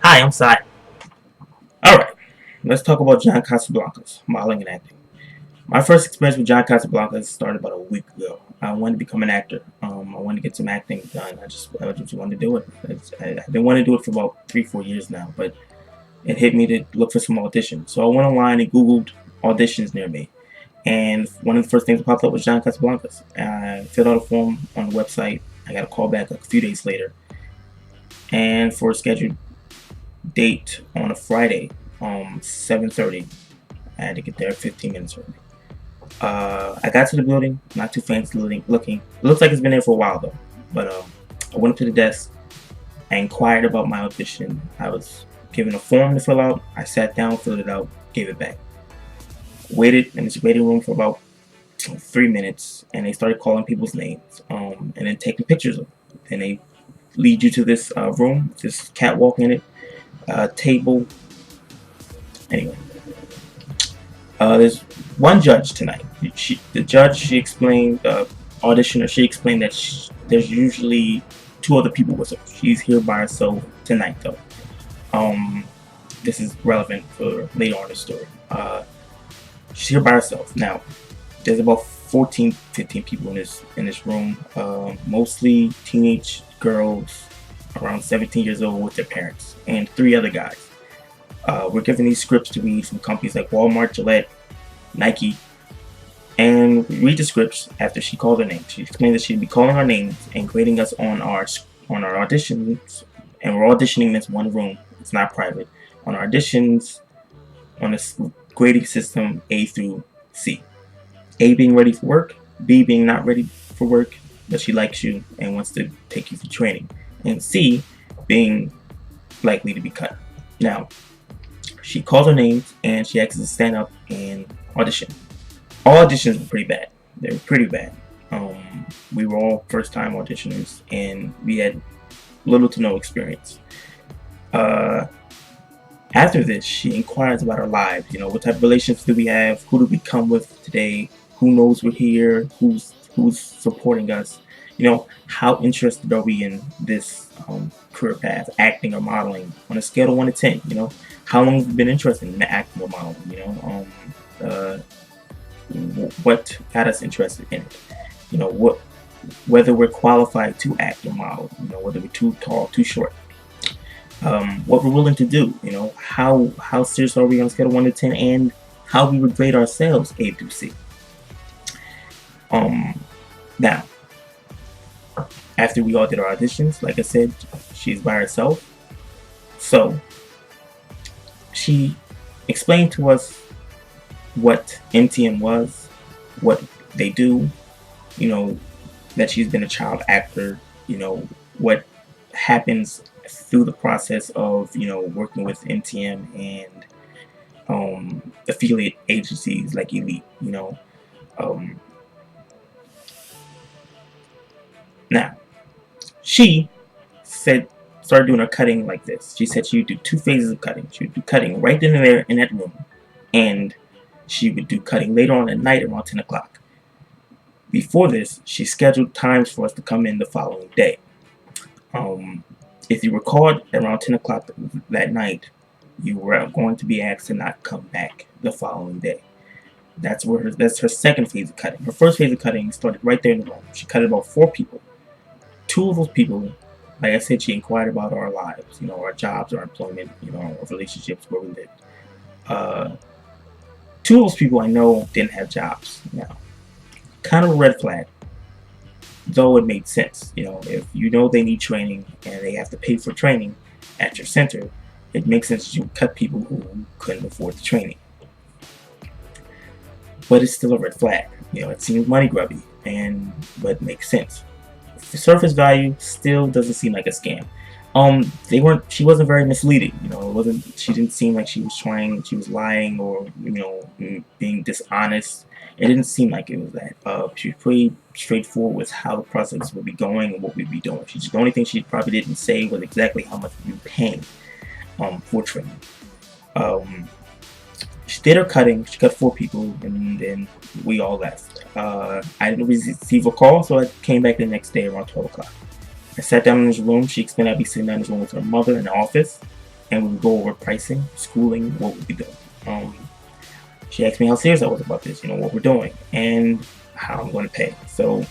Hi, I'm Sai. Alright, let's talk about John Casablancas, modeling and acting. My first experience with John Casablancas started about a week ago. I wanted to become an actor. I wanted to get some acting done. I just wanted to do it. I've been wanting to do it for about 3, 4 years now, but it hit me to look for some auditions. So I went online and Googled auditions near me. And one of the first things that popped up was John Casablancas. I filled out a form on the website. I got a call back a few days later. And for a scheduled date on a Friday, 7:30. I had to get there 15 minutes early. I got to the building, not too fancy looking. It looks like it's been there for a while though. But I went up to the desk. I inquired about my audition. I was given a form to fill out. I sat down, filled it out, gave it back. Waited in this waiting room for about 3 minutes, and they started calling people's names, and then taking pictures of them. And they lead you to this room, this catwalk in it, table. Anyway, there's one judge tonight. She explained, auditioner, she explained that there's usually two other people with her. She's here by herself tonight, though. This is relevant for later on in the story. She's here by herself. Now, there's about 14, 15 people in this room, mostly teenage girls around 17 years old with their parents, and 3 other guys. We're given these scripts to read from companies like Walmart, Gillette, Nike, and we read the scripts after she called her name. She explained that she'd be calling our names and grading us on our auditions, and we're auditioning in this one room. It's not private. On our auditions, on this grading system A through C. A being ready for work, B being not ready for work, but she likes you and wants to take you through training, and C being likely to be cut. Now, she calls her names and she asks us to stand up and audition. All auditions were pretty bad. They were pretty bad. We were all first-time auditioners and we had little to no experience. After this, she inquires about our lives. You know, what type of relationships do we have? Who do we come with today? Who knows we're here? Who's supporting us? You know, how interested are we in this career path, acting or modeling? On a scale of 1 to 10, you know, how long have you been interested in acting or modeling? You know, what got us interested in it? You know, whether we're qualified to act or model. You know, whether we're too tall, too short. What we're willing to do, you know, how serious are we on a scale of 1 to 10, and how we would grade ourselves A through C. Now, after we all did our auditions, like I said, she's by herself. So, she explained to us what MTM was, what they do, you know, that she's been a child actor, you know, what happens through the process of, you know, working with MTM and affiliate agencies like Elite, you know. Now, she started doing her cutting like this. She said she would do 2 phases of cutting. She would do cutting right then and there in that room, and she would do cutting later on at night around 10 o'clock. Before this, she scheduled times for us to come in the following day. If you were called around 10 o'clock that night, you were going to be asked to not come back the following day. That's her second phase of cutting. Her first phase of cutting started right there in the room. She cut about 4 people. 2 of those people, like I said, she inquired about our lives, you know, our jobs, our employment, you know, our relationships, where we lived. 2 of those people I know didn't have jobs. Now, kind of a red flag. Though it made sense, you know, if you know they need training and they have to pay for training at your center, it makes sense that you cut people who couldn't afford the training. But it's still a red flag. You know, it seems money grubby, but it makes sense. The surface value still doesn't seem like a scam. She wasn't very misleading, you know, she didn't seem like she was lying or, you know, being dishonest. It didn't seem like it was that. She was pretty straightforward with how the process would be going and what we'd be doing. The only thing she probably didn't say was exactly how much we'd be paying for training. She did her cutting. She cut 4 people, and then we all left. I didn't receive a call, so I came back the next day around 12 o'clock. I sat down in this room. She explained I'd be sitting down in this room with her mother in the office, and we would go over pricing, schooling, what we'd be doing. She asked me how serious I was about this, what we're doing, and how I'm going to pay. So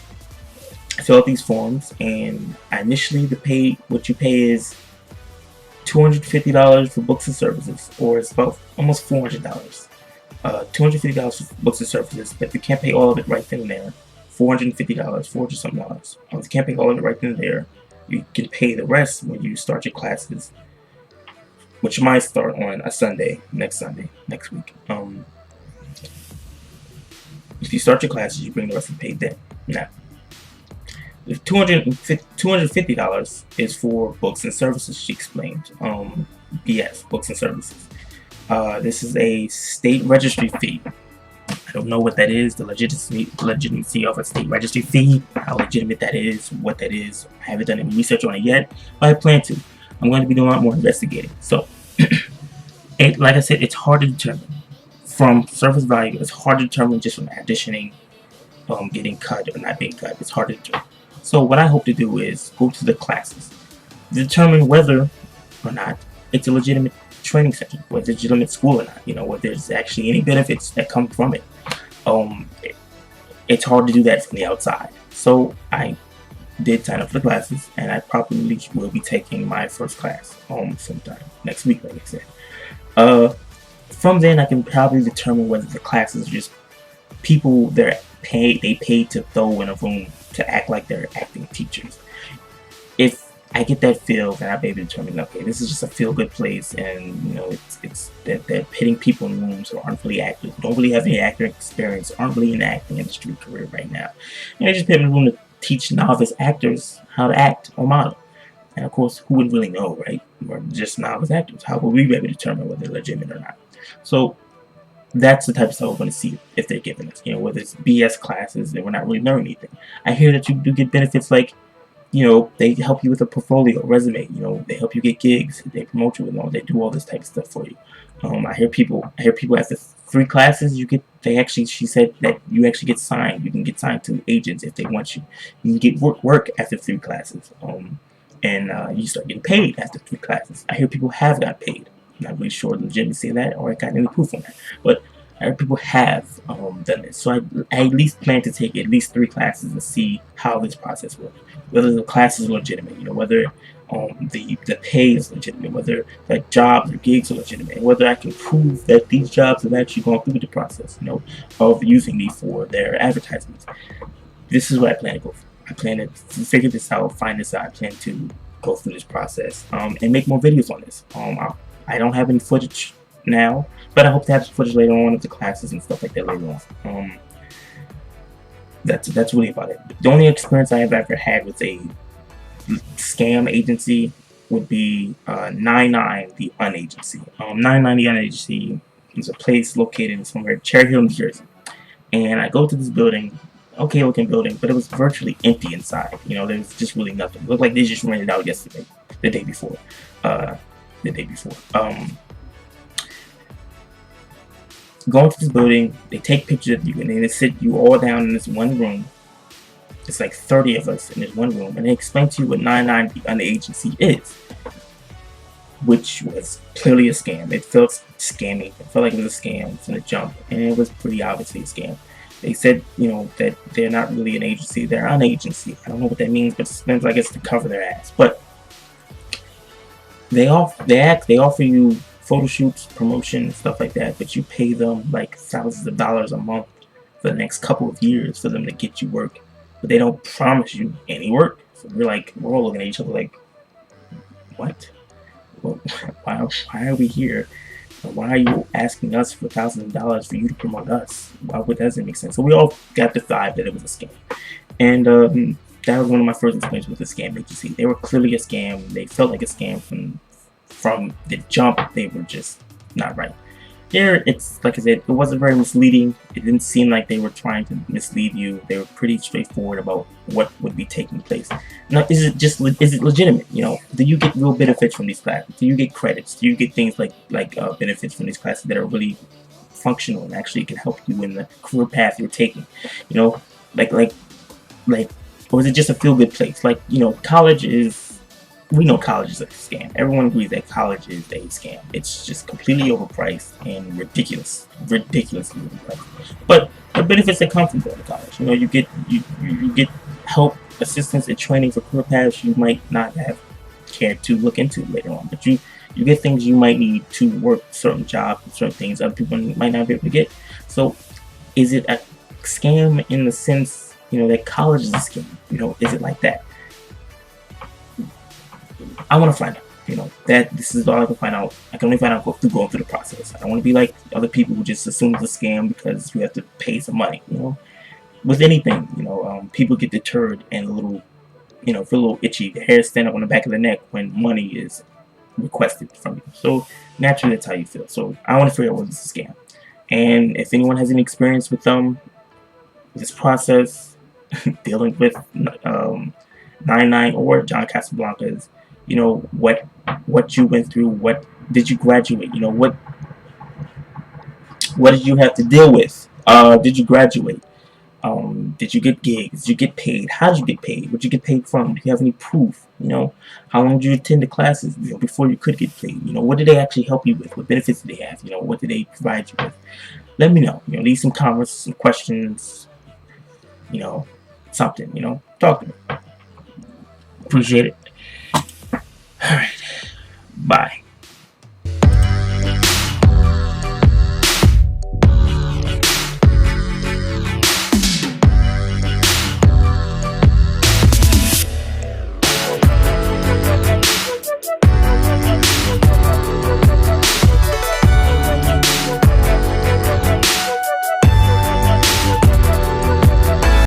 I fill out these forms, and initially what you pay is $250 for books and services, or it's about almost $400. $250 for books and services, but if you can't pay all of it right then and there, $450, 400 something dollars. If you can't pay all of it right then and there, you can pay the rest when you start your classes, which might start on a Sunday, next week. If you start your classes, you bring the rest of the pay then. Now, the $250 is for books and services, she explained. BS, books and services. This is a state registry fee. I don't know what that is, the legitimacy of a state registry fee, how legitimate that is, what that is. I haven't done any research on it yet, but I plan to. I'm going to be doing a lot more investigating. So, like I said, it's hard to determine. From surface value, it's hard to determine just from auditioning, getting cut or not being cut. It's hard to determine. So what I hope to do is go to the classes, determine whether or not it's a legitimate training center, whether it's a legitimate school or not, whether there's actually any benefits that come from it. It's hard to do that from the outside. So I did sign up for the classes, and I probably will be taking my first class sometime next week, like I said. From then I can probably determine whether the classes are just people they paid to throw in a room to act like they're acting teachers. If I get that feel, then I'll be able to determine, okay, this is just a feel-good place, and it's that they're pitting people in rooms who aren't really actors, don't really have any acting experience, aren't really in the acting industry career right now. And they just put them in a room to teach novice actors how to act or model. And of course, who would really know, right? We're just novice actors. How would we be able to determine whether they're legitimate or not? So that's the type of stuff we're going to see if they're giving us. Whether it's BS classes and we're not really learning anything. I hear that you do get benefits like, they help you with a portfolio, resume. They help you get gigs. They promote you, they do all this type of stuff for you. I hear people after 3 classes, she said that you actually get signed. You can get signed to agents if they want you. You can get work after 3 classes. And you start getting paid after 3 classes. I hear people have got paid. I'm not really sure the legitimacy of that, or I got any proof on that. But I heard people have done this. So I at least plan to take at least 3 classes and see how this process works. Whether the class is legitimate, whether the pay is legitimate, whether the jobs or gigs are legitimate, and whether I can prove that these jobs have actually gone through the process, of using me for their advertisements. This is what I plan to go for. I plan to figure this out, find this out. I plan to go through this process and make more videos on this. I don't have any footage now, but I hope to have some footage later on of the classes and stuff like that later on. That's really about it. The only experience I have ever had with a scam agency would be 99 the Unagency. 99 the Unagency is a place located somewhere in Cherry Hill, New Jersey. And I go to this building, okay looking building, but it was virtually empty inside. There was just really nothing. It looked like they just rented out yesterday, the day before. Going to this building, they take pictures of you, and then they sit you all down in this one room. It's like 30 of us in this one room, and they explain to you what 99 the Unagency is, which was clearly a scam. It felt scammy. It felt like it was a scam from the jump, and it was pretty obviously a scam. They said, that they're not really an agency, they're an agency. I don't know what that means, but it spends, I guess, to cover their ass. But they offer you photo shoots, promotion, stuff like that, but you pay them like thousands of dollars a month for the next couple of years for them to get you work. But they don't promise you any work. So we're all looking at each other like, what? Well, why are we here? Why are you asking us for thousands of dollars for you to promote us? Why would that doesn't make sense? So we all got the vibe that it was a scam. And that was one of my first experiences with the scam agency. They were clearly a scam. They felt like a scam from the jump. They were just not right. Here, it's like I said, it wasn't very misleading. It didn't seem like they were trying to mislead you. They were pretty straightforward about what would be taking place. Now, is it legitimate? Do you get real benefits from these classes? Do you get credits? Do you get things like benefits from these classes that are really functional and actually can help you in the career path you're taking? Or is it just a feel-good place? College is we know college is a scam. Everyone agrees that college is a scam. It's just completely overpriced and ridiculously overpriced. But the benefits that come from going to college, you get help, assistance, and training for career paths you might not have cared to look into later on. But you get things you might need to work certain jobs, certain things other people might not be able to get. So, is it a scam in the sense that college is a scam? Is it like that? I want to find out. That this is all I can find out. I can only find out through going through the process. I don't want to be like other people who just assume it's a scam because you have to pay some money. With anything, people get deterred and a little, feel a little itchy. The hair stand up on the back of the neck when money is requested from you. So naturally, that's how you feel. So I want to figure out whether it's a scam. And if anyone has any experience with this process, dealing with 99 or John Casablancas, what you went through, what did you graduate, what did you have to deal with, did you graduate, did you get gigs, did you get paid, how did you get paid, what did you get paid from, do you have any proof, how long did you attend the classes before you could get paid, what did they actually help you with, what benefits did they have, what did they provide you with. Let me know, leave some comments, some questions, something, talk to me. Appreciate it. Alright, bye.